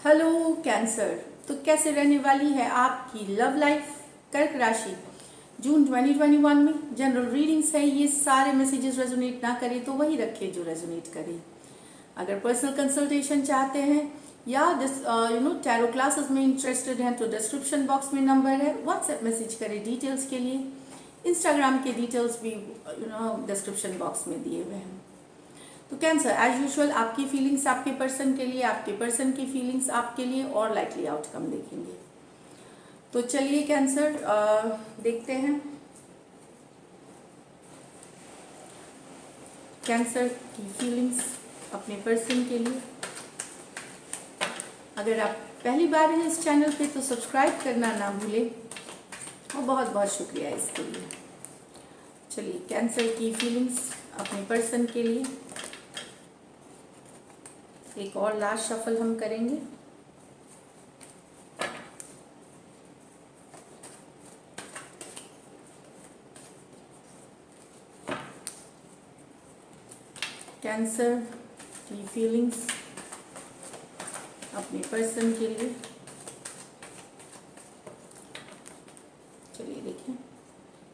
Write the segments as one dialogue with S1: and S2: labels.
S1: Hello cancer. तो कैसे रहने वाली है आपकी लव लाइफ? कर्क राशि जून 2021 में जनरल रीडिंग्स है। ये सारे मैसेजेस रेजोनेट ना करे तो वही रखे जो रेजोनेट करे। अगर पर्सनल कंसल्टेशन चाहते हैं या टैरो क्लासेस में इंटरेस्टेड हैं तो डिस्क्रिप्शन बॉक्स में नंबर है, व्हाट्सएप मैसेज करें डिटेल्स के लिए। इंस्टाग्राम के डिटेल्स भी डिस्क्रिप्शन बॉक्स में दिए हुए हैं। तो कैंसर एज यूजुअल आपकी फीलिंग्स आपके पर्सन के लिए, आपके पर्सन की फीलिंग्स आपके लिए और लाइकली आउटकम देखेंगे। तो चलिए कैंसर देखते हैं कैंसर की फीलिंग्स अपने पर्सन के लिए। अगर आप पहली बार हैं इस चैनल पे तो सब्सक्राइब करना ना भूलें और बहुत बहुत शुक्रिया इसके लिए। चलिए कैंसर की फीलिंग्स अपने पर्सन के लिए एक और लास्ट शफल हम करेंगे। कैंसर की फीलिंग्स अपने पर्सन के लिए। चलिए देखें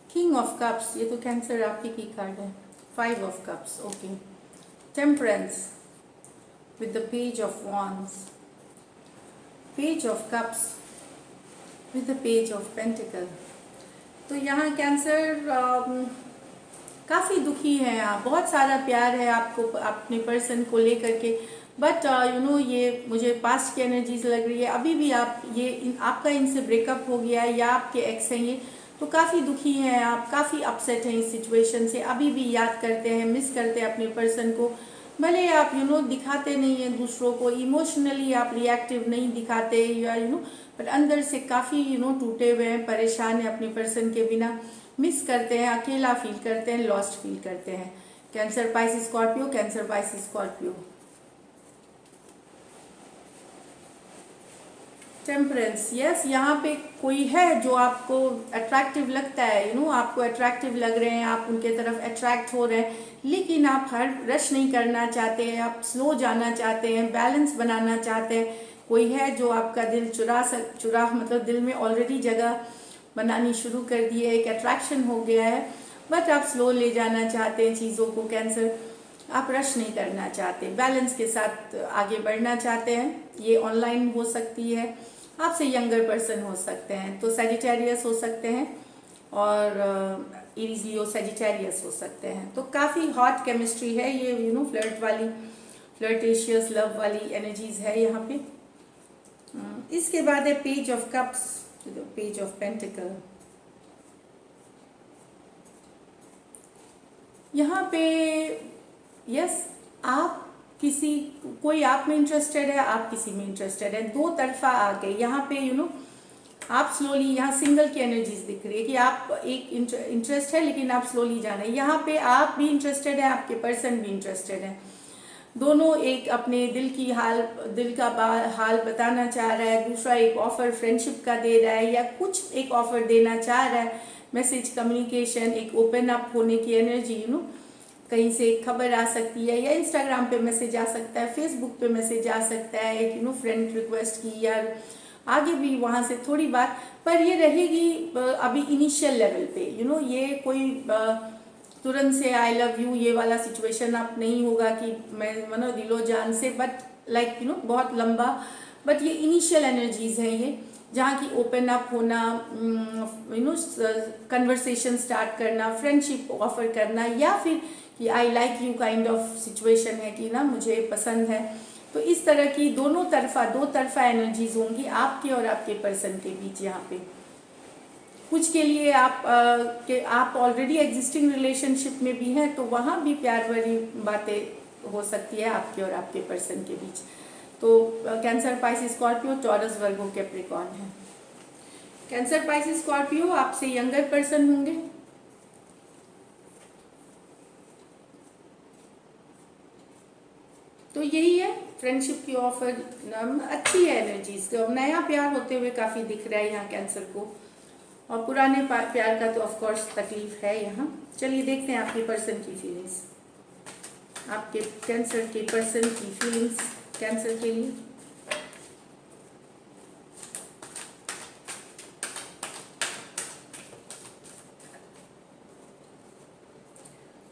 S1: किंग ऑफ कप्स, ये तो कैंसर आपकी की कार्ड है। 5 of cups, okay. Temperance with the page of wands, page of cups with the page of pentacle। तो यहाँ कैंसर काफ़ी दुखी हैं आप, बहुत सारा प्यार है आपको अपने पर्सन को लेकर के, बट ये मुझे पास्ट की एनर्जीज लग रही है। अभी भी आप आपका इनसे ब्रेकअप हो गया है या आपके एक्स हैं ये, तो काफ़ी दुखी हैं आप, काफ़ी अपसेट हैं इस सिचुएशन से। अभी भी याद करते हैं, मिस करते हैं अपने पर्सन को। भले आप दिखाते नहीं हैं दूसरों को, इमोशनली आप रिएक्टिव नहीं दिखाते या पर अंदर से काफ़ी टूटे हुए हैं, परेशान हैं अपने पर्सन के बिना, मिस करते हैं, अकेला फील करते हैं, लॉस्ट फील करते हैं। Cancer Pisces Scorpio, cancer Pisces Scorpio. Temperance, yes, यहाँ पे कोई है जो आपको अट्रैक्टिव लगता है, आपको अट्रैक्टिव लग रहे हैं, आप उनके तरफ अट्रैक्ट हो रहे हैं, लेकिन आप हर रश नहीं करना चाहते हैं, आप स्लो जाना चाहते हैं, बैलेंस बनाना चाहते हैं। कोई है जो आपका दिल चुरा मतलब दिल में ऑलरेडी जगह बनानी शुरू कर दी है, एक अट्रैक्शन हो गया है, बट आप स्लो ले जाना चाहते हैं चीज़ों को। कैंसर आप रश नहीं करना चाहते, बैलेंस के साथ आगे बढ़ना चाहते हैं। ये ऑनलाइन हो सकती है, आपसे यंगर पर्सन हो सकते हैं, तो सैजिटेरियस हो सकते हैं और एरीज लियो सैजिटेरियस हो सकते हैं। तो काफ़ी हॉट केमिस्ट्री है ये, फ्लर्ट वाली, फ्लर्टेशियस लव वाली एनर्जीज है यहाँ पे। इसके बाद है page of cups, page of pentacle. यहाँ पे यस, आप कोई आप में इंटरेस्टेड है, आप किसी में इंटरेस्टेड है, दो तरफा आ गए यहाँ पे। आप स्लोली, यहाँ सिंगल की एनर्जीज दिख रही है कि आप एक इंटरेस्ट है लेकिन आप स्लोली जाना है। यहाँ पे आप भी इंटरेस्टेड है, आपके पर्सन भी इंटरेस्टेड है, दोनों एक अपने दिल का हाल बताना चाह रहा है, दूसरा एक ऑफर फ्रेंडशिप का दे रहा है या कुछ एक ऑफर देना चाह रहा है। मैसेज कम्युनिकेशन, एक ओपन अप होने की एनर्जी, कहीं से एक खबर आ सकती है या इंस्टाग्राम पे मैसेज आ सकता है, फेसबुक पे मैसेज आ सकता है, एक फ्रेंड रिक्वेस्ट की या आगे भी वहाँ से थोड़ी बात, पर ये रहेगी अभी इनिशियल लेवल पे। ये कोई तुरंत से आई लव यू ये वाला सिचुएशन आप नहीं होगा कि मैं दिलो जान से, बट लाइक बहुत लंबा, बट ये इनिशियल एनर्जीज हैं ये, जहाँ की ओपन अप होना, कन्वर्सेशन स्टार्ट करना, फ्रेंडशिप ऑफर करना, या फिर कि I like you kind of situation है कि मुझे पसंद है। तो इस तरह की दो तरफा एनर्जीज होंगी आपके और आपके पर्सन के बीच। यहाँ पे कुछ के लिए आप ऑलरेडी एग्जिस्टिंग रिलेशनशिप में भी हैं, तो वहाँ भी प्यार भरी बातें हो सकती है आपके और आपके पर्सन के बीच। तो cancer Pisces Scorpio Taurus Virgo Capricorn है। कैंसर पाइसिस स्कॉर्पियो आपसे यंगर पर्सन होंगे। तो यही है फ्रेंडशिप की ऑफर, अच्छी है एनर्जीज, नया प्यार होते हुए काफ़ी दिख रहा है यहाँ कैंसर को, और पुराने प्यार का तो ऑफ कोर्स तकलीफ है यहाँ। चलिए देखते हैं आपके पर्सन की फीलिंग्स, आपके कैंसर के पर्सन की फीलिंग्स कैंसर के लिए।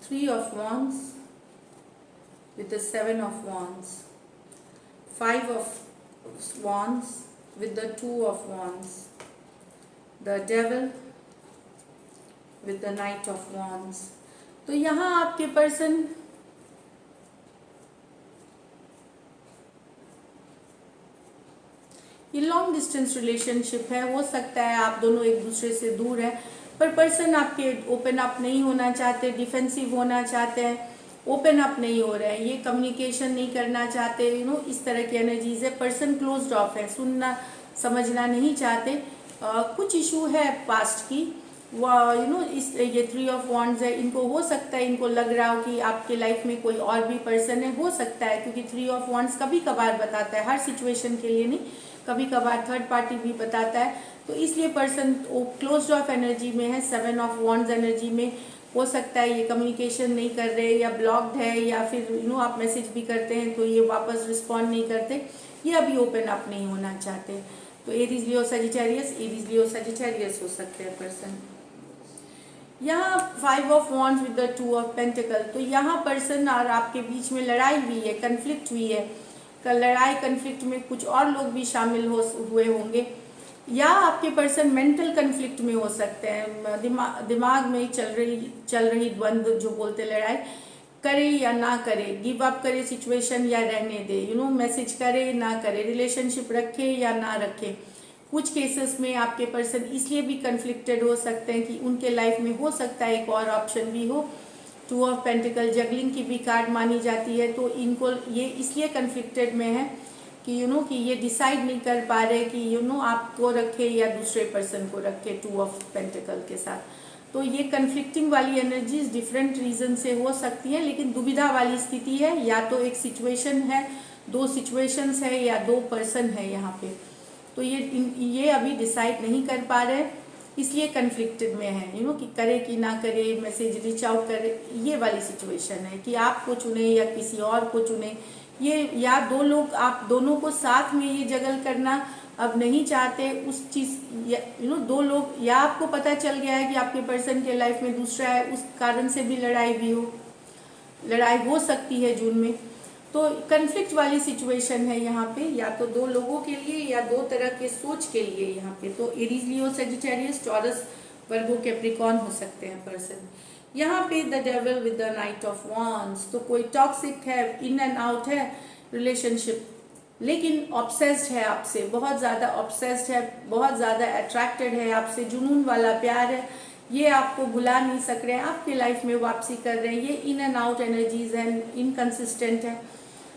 S1: 3 of Wands with the 7 of Wands, 5 of Wands with the 2 of Wands, the Devil with the Knight of Wands. तो यहाँ आपके पर्सन ये लॉन्ग डिस्टेंस रिलेशनशिप है, हो सकता है आप दोनों एक दूसरे से दूर हैं, पर पर्सन आपके ओपन अप नहीं होना चाहते, डिफेंसिव होना चाहते हैं, ओपन अप नहीं हो रहे हैं, ये कम्युनिकेशन नहीं करना चाहते, इस तरह की एनर्जीज है। पर्सन क्लोज्ड ऑफ है, सुनना समझना नहीं चाहते। कुछ इशू है पास्ट की, इस ये 3 ऑफ वॉन्ड्स है, इनको हो सकता है, इनको लग रहा हो कि आपके लाइफ में कोई और भी पर्सन है, हो सकता है, क्योंकि 3 ऑफ वॉन्ड्स कभी कभार बताता है, हर सिचुएशन के लिए नहीं, कभी कभार थर्ड पार्टी भी बताता है। तो इसलिए पर्सन क्लोज्ड ऑफ एनर्जी में है, 7 ऑफ वॉन्ड्स एनर्जी में। हो सकता है ये कम्युनिकेशन नहीं कर रहे, या ब्लॉक्ड है, या फिर आप मैसेज भी करते हैं तो ये वापस रिस्पॉन्ड नहीं करते, ये अभी ओपन अप नहीं होना चाहते। तो Aries Leo Sagittarius, Aries Leo Sagittarius हो सकते हैं पर्सन। यहाँ 5 of wands with the 2 of pentacle, तो यहाँ पर्सन और आपके बीच में लड़ाई हुई है, कन्फ्लिक्ट हुई है। लड़ाई कन्फ्लिक्ट में कुछ और लोग भी शामिल हुए होंगे, या आपके पर्सन मेंटल कन्फ्लिक्ट में हो सकते हैं, दिमाग में चल रही द्वंद्व जो बोलते लड़ाई, करे या ना करे, गिव अप करे सिचुएशन या रहने दे, मैसेज करे ना करे, रिलेशनशिप रखे या ना रखे। कुछ केसेस में आपके पर्सन इसलिए भी कन्फ्लिक्टेड हो सकते हैं कि उनके लाइफ में हो सकता है एक और ऑप्शन भी हो। 2 ऑफ पेंटिकल जगलिंग की भी कार्ड मानी जाती है, तो इनको ये इसलिए कन्फ्लिक्टेड में है कि कि ये डिसाइड नहीं कर पा रहे कि आपको रखे या दूसरे पर्सन को रखे 2 ऑफ पेंटिकल के साथ। तो ये कन्फ्लिक्टिंग वाली एनर्जीज डिफरेंट रीजन से हो सकती हैं, लेकिन दुविधा वाली स्थिति है, या तो एक सिचुएशन है, 2 सिचुएशंस है, या 2 पर्सन है यहाँ पे। तो ये अभी डिसाइड नहीं कर पा रहे, इसलिए कन्फ्लिक्टेड में है, कि करे कि ना करे, मैसेज रीच आउट करे, ये वाली सिचुएशन है कि आपको चुने या किसी और को चुने, ये या 2 लोग आप दोनों को साथ में ये जगल करना अब नहीं चाहते उस चीज़, 2 लोग, या आपको पता चल गया है कि आपके पर्सन के लाइफ में दूसरा है, उस कारण से भी लड़ाई हो सकती है जून में। तो कन्फ्लिक्ट वाली सिचुएशन है यहाँ पे, या तो 2 लोगों के लिए या 2 तरह के सोच के लिए यहाँ पे। तो Aries Leo Sagittarius, Taurus Virgo Capricorn हो सकते हैं पर्सन। यहाँ पे the devil with the night of wands, तो कोई टॉक्सिक है, इन एंड आउट है रिलेशनशिप, लेकिन ऑब्सेस्ड है आपसे, बहुत ज़्यादा ऑब्सेस्ड है, बहुत ज़्यादा अट्रैक्टेड है आपसे, जुनून वाला प्यार है, ये आपको भुला नहीं सक रहे हैं, आपके लाइफ में वापसी कर रहे हैं। ये इन एंड आउट एनर्जीज हैं, इनकंसिस्टेंट है,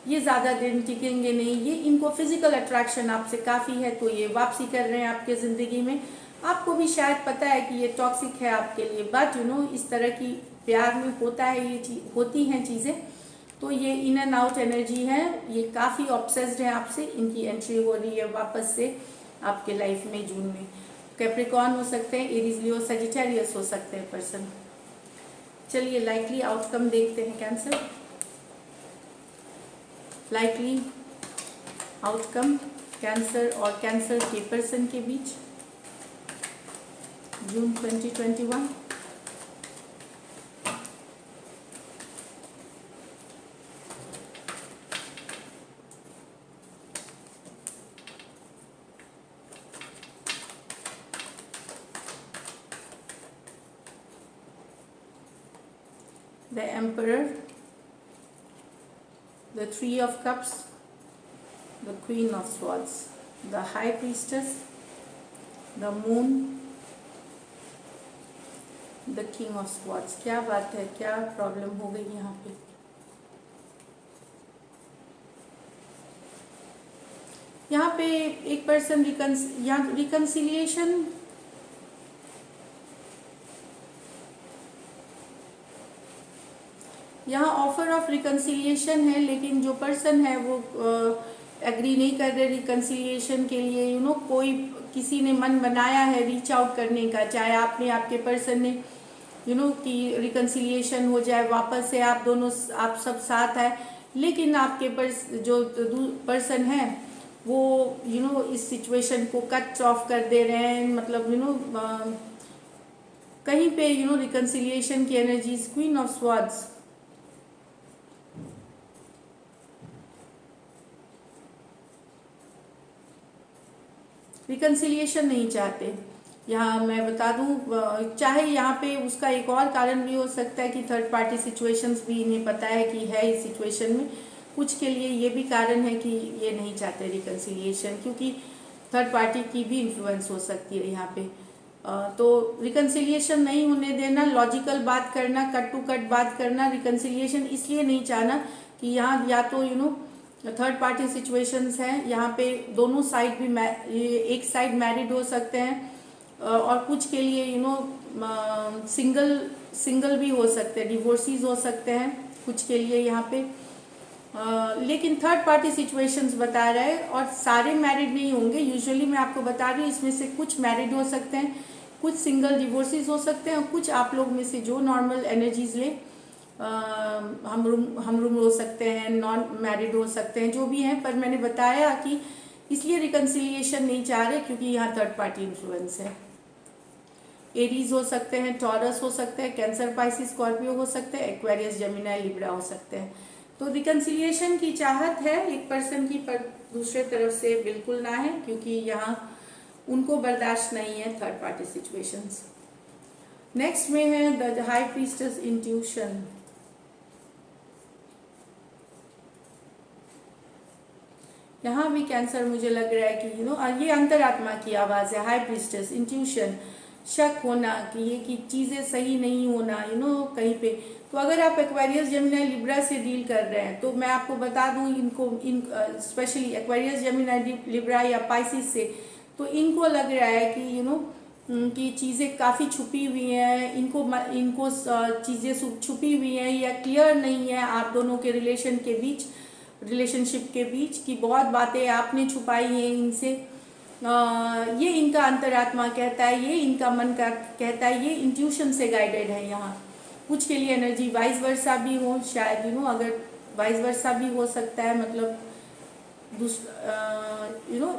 S1: ये ज़्यादा दिन टिकेंगे नहीं, ये इनको फिजिकल अट्रैक्शन आपसे काफ़ी है, तो ये वापसी कर रहे हैं आपके ज़िंदगी में। आपको भी शायद पता है कि ये टॉक्सिक है आपके लिए, बट इस तरह की प्यार में होता है, ये होती हैं चीज़ें। तो ये इन एंड आउट एनर्जी है, ये काफ़ी ऑब्सेस्ड है आपसे, इनकी एंट्री हो रही है वापस से आपके लाइफ में जून में। कैप्रिकॉर्न हो सकते हैं, एरीज लियो सजिटेरियस हो सकते हैं पर्सन। चलिए लाइकली आउटकम देखते हैं कैंसर। लाइकली आउटकम कैंसर और कैंसर के पर्सन के बीच जून 2021। The Emperor, the 3 of Cups, the Queen of Swords, the High Priestess, the Moon, the King of Swords। क्या बात है, क्या प्रॉब्लम हो गई यहाँ पे? यहाँ पे एक पर्सन रिकन्सिलिएशन, यहाँ ऑफर ऑफ रिकन्सिलिएशन है, लेकिन जो पर्सन है वो एग्री नहीं कर रहे रिकन्सिलिएशन के लिए। कोई किसी ने मन बनाया है रीच आउट करने का, चाहे आपने, आपके पर्सन ने, कि रिकन्सिलिएशन हो जाए, वापस से आप सब साथ है, लेकिन आपके जो पर्सन है वो इस सिचुएशन को कट ऑफ कर दे रहे हैं, मतलब कहीं पे रिकंसिलिएशन की energies, queen of swords, reconciliation नहीं चाहते। यहाँ मैं बता दूं, चाहे यहाँ पे उसका एक और कारण भी हो सकता है कि थर्ड पार्टी सिचुएशंस भी इन्हें पता है कि है इस सिचुएशन में। कुछ के लिए ये भी कारण है कि ये नहीं चाहते रिकंसिलिएशन, क्योंकि थर्ड पार्टी की भी इन्फ्लुएंस हो सकती है यहाँ पे। तो रिकंसिलिएशन नहीं होने देना, लॉजिकल बात करना, कट टू कट बात करना। रिकंसिलिएशन इसलिए नहीं चाहना कि यहाँ या तो थर्ड पार्टी सिचुएशंस हैं, यहाँ पे दोनों साइड भी एक साइड मैरिड हो सकते हैं, और कुछ के लिए सिंगल भी हो सकते हैं, डिवोर्सीज हो सकते हैं कुछ के लिए यहाँ पे। लेकिन थर्ड पार्टी सिचुएशंस बता रहे हैं, और सारे मैरिड नहीं होंगे। यूजुअली मैं आपको बता रही हूँ, इसमें से कुछ मैरिड हो सकते हैं, कुछ सिंगल डिवोर्सीज हो सकते हैं, और कुछ आप लोग में से जो नॉर्मल एनर्जीज ले, हम रूम हो सकते हैं, नॉन मैरिड हो सकते हैं, जो भी हैं। पर मैंने बताया कि इसलिए रिकंसिलिएशन नहीं चाह रहे क्योंकि यहाँ थर्ड पार्टी इन्फ्लुएंस है। एरीज हो सकते हैं, टॉरस हो सकते हैं, कैंसर, पाइसिस, स्कॉर्पियो हो सकते हैं, एक्वेरियस, जेमिनी, लिब्रा हो सकते हैं। तो रिकंसिलिएशन की चाहत है एक पर्सन की, पर दूसरे तरफ से बिल्कुल ना है, क्योंकि यहाँ उनको बर्दाश्त नहीं है थर्ड पार्टी सिचुएशंस। नेक्स्ट में है द हाई प्रीस्टेस, इंट्यूशन। यहाँ भी कैंसर मुझे लग रहा है कि ये अंतरात्मा की आवाज है, हाई प्रीस्टेस, इंट्यूशन, शक होना कि ये कि चीजें सही नहीं होना कहीं पे। तो अगर आप एक्वेरियस, जेमिनी, लिब्रा से डील कर रहे हैं, तो मैं आपको बता दूं स्पेशली एक्वेरियस, जेमिनी, लिब्रा या पाइसिस से, तो इनको लग रहा है कि कि चीज़ें काफ़ी छुपी हुई हैं, इनको चीज़ें छुपी हुई हैं या क्लियर नहीं है आप दोनों के रिलेशनशिप के बीच, की बहुत बातें आपने छुपाई हैं इनसे। ये इनका अंतरात्मा कहता है, ये इनका मन का कहता है, ये इंट्यूशन से गाइडेड है। यहाँ कुछ के लिए एनर्जी वाइस वर्सा भी हो, शायद अगर वाइस वर्सा भी हो सकता है, मतलब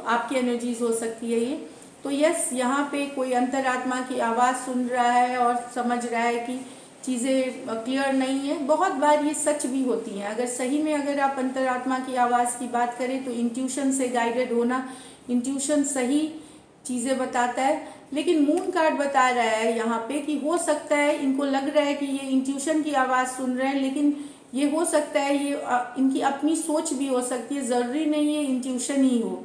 S1: आपकी एनर्जीज हो सकती है ये। तो यस, यहाँ पे कोई अंतरात्मा की आवाज़ सुन रहा है और समझ रहा है कि चीज़ें क्लियर नहीं है। बहुत बार ये सच भी होती हैं। अगर सही में अगर आप अंतरात्मा की आवाज़ की बात करें तो इंट्यूशन से गाइडेड होना, इंट्यूशन सही चीज़ें बताता है। लेकिन मून कार्ड बता रहा है यहाँ पे कि हो सकता है इनको लग रहा है कि ये इंट्यूशन की आवाज़ सुन रहे हैं, लेकिन ये हो सकता है ये इनकी अपनी सोच भी हो सकती है, ज़रूरी नहीं है इंट्यूशन ही हो।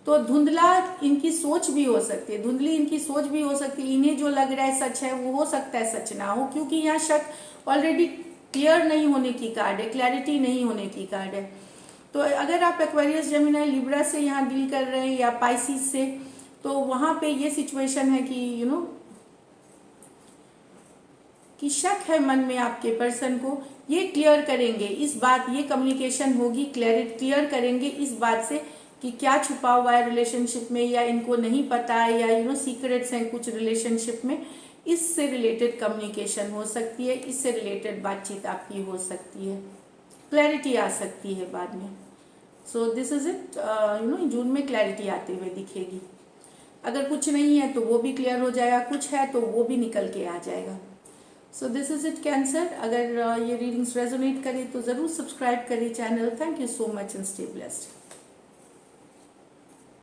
S1: तो धुंधला इनकी सोच भी हो सकती है, धुंधली इनकी सोच भी हो सकती है। इन्हें जो लग रहा है सच है, वो हो सकता है सच ना हो, क्योंकि यहाँ शक ऑलरेडी क्लियर नहीं होने की कार्ड है, क्लैरिटी नहीं होने की कार्ड है। तो अगर आप एक्वेरियस, जेमिनी, लिब्रा से यहाँ डील कर रहे हैं या पाइसिस से, तो वहाँ पे ये सिचुएशन है कि कि शक है मन में आपके पर्सन को। ये क्लियर करेंगे इस बात, ये कम्युनिकेशन होगी, क्लियर करेंगे इस बात से कि क्या छुपा हुआ है रिलेशनशिप में, या इनको नहीं पता है, या सीक्रेट्स हैं कुछ रिलेशनशिप में। इससे रिलेटेड कम्युनिकेशन हो सकती है, इससे रिलेटेड बातचीत आपकी हो सकती है, क्लैरिटी आ सकती है बाद में। So this is it. जून में क्लैरिटी आते हुए दिखेगी। अगर कुछ नहीं है तो वो भी क्लियर हो जाएगा, कुछ है तो वो भी निकल के आ जाएगा। सो दिस इज इट कैंसर। अगर ये रीडिंग्स रेजोनेट करे तो ज़रूर सब्सक्राइब करिए channel. Thank you so much and stay blessed.